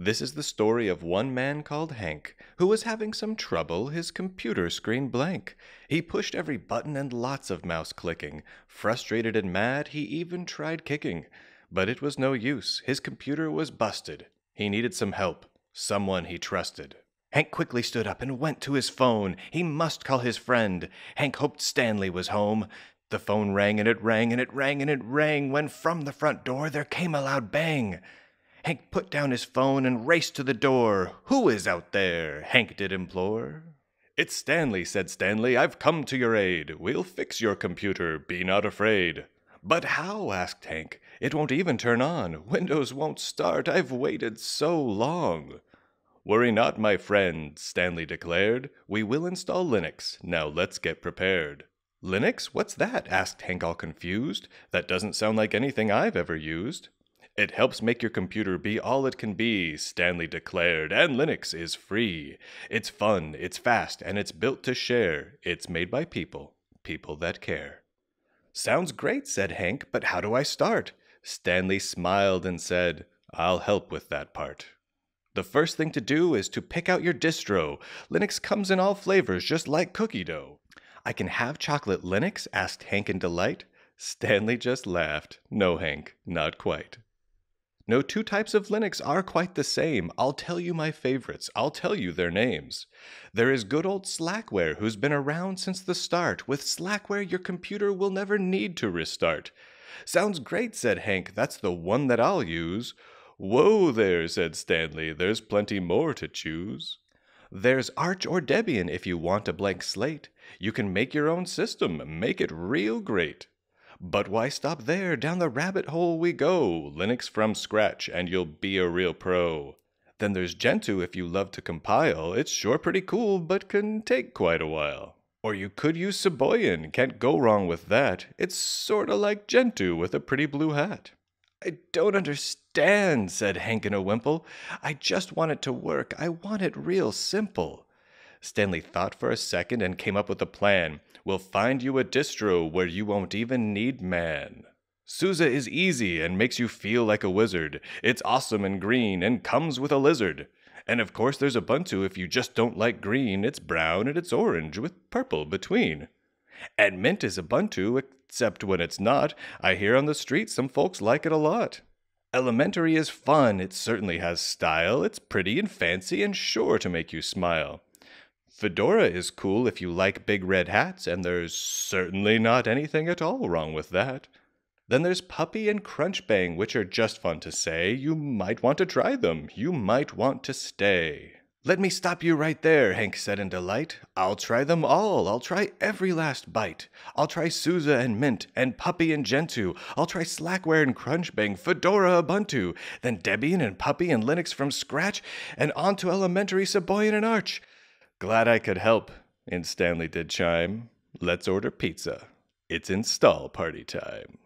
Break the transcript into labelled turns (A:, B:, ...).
A: This is the story of one man called Hank, who was having some trouble, his computer screen blank. He pushed every button and lots of mouse clicking. Frustrated and mad, he even tried kicking. But it was no use, his computer was busted. He needed some help, someone he trusted. Hank quickly stood up and went to his phone. He must call his friend. Hank hoped Stanley was home. The phone rang and it rang and it rang and it rang, when from the front door there came a loud bang. Hank put down his phone and raced to the door. "Who is out there?" Hank did implore. "It's Stanley," said Stanley. "I've come to your aid. We'll fix your computer. Be not afraid." "But how?" asked Hank. "It won't even turn on. Windows won't start. I've waited so long." "Worry not, my friend," Stanley declared. "We will install Linux. Now let's get prepared." "Linux? What's that?" asked Hank, all confused. "That doesn't sound like anything I've ever used." "It helps make your computer be all it can be," Stanley declared, "and Linux is free. It's fun, it's fast, and it's built to share. It's made by people, people that care." "Sounds great," said Hank, "but how do I start?" Stanley smiled and said, "I'll help with that part. The first thing to do is to pick out your distro. Linux comes in all flavors, just like cookie dough." "I can have chocolate Linux?" asked Hank in delight. Stanley just laughed. "No, Hank, not quite. No two types of Linux are quite the same. I'll tell you my favorites. I'll tell you their names. There is good old Slackware, who's been around since the start. With Slackware, your computer will never need to restart." "Sounds great," said Hank. "That's the one that I'll use." "Whoa there," said Stanley. "There's plenty more to choose. There's Arch or Debian if you want a blank slate. You can make your own system, make it real great." "But why stop there? Down the rabbit hole we go. Linux from scratch, and you'll be a real pro." "Then there's Gentoo if you love to compile. It's sure pretty cool, but can take quite a while." "Or you could use Sabayon. Can't go wrong with that. It's sorta like Gentoo with a pretty blue hat." "I don't understand," said Hank in a wimple. "I just want it to work. I want it real simple." Stanley thought for a second and came up with a plan. "We'll find you a distro where you won't even need man. SUSE is easy and makes you feel like a wizard. It's awesome and green and comes with a lizard. And of course there's Ubuntu if you just don't like green. It's brown and it's orange with purple between. And Mint is Ubuntu, except when it's not. I hear on the street some folks like it a lot. Elementary is fun. It certainly has style. It's pretty and fancy and sure to make you smile. Fedora is cool if you like big red hats, and there's certainly not anything at all wrong with that. Then there's Puppy and CrunchBang, which are just fun to say. You might want to try them. You might want to stay." "Let me stop you right there," Hank said in delight. "I'll try them all. I'll try every last bite. I'll try SUSE and Mint and Puppy and Gentoo. I'll try Slackware and CrunchBang, Fedora, Ubuntu, then Debian and Puppy and Linux from scratch, and on to elementary Sabayon and Arch." "Glad I could help," and Stanley did chime. "Let's order pizza. It's install party time."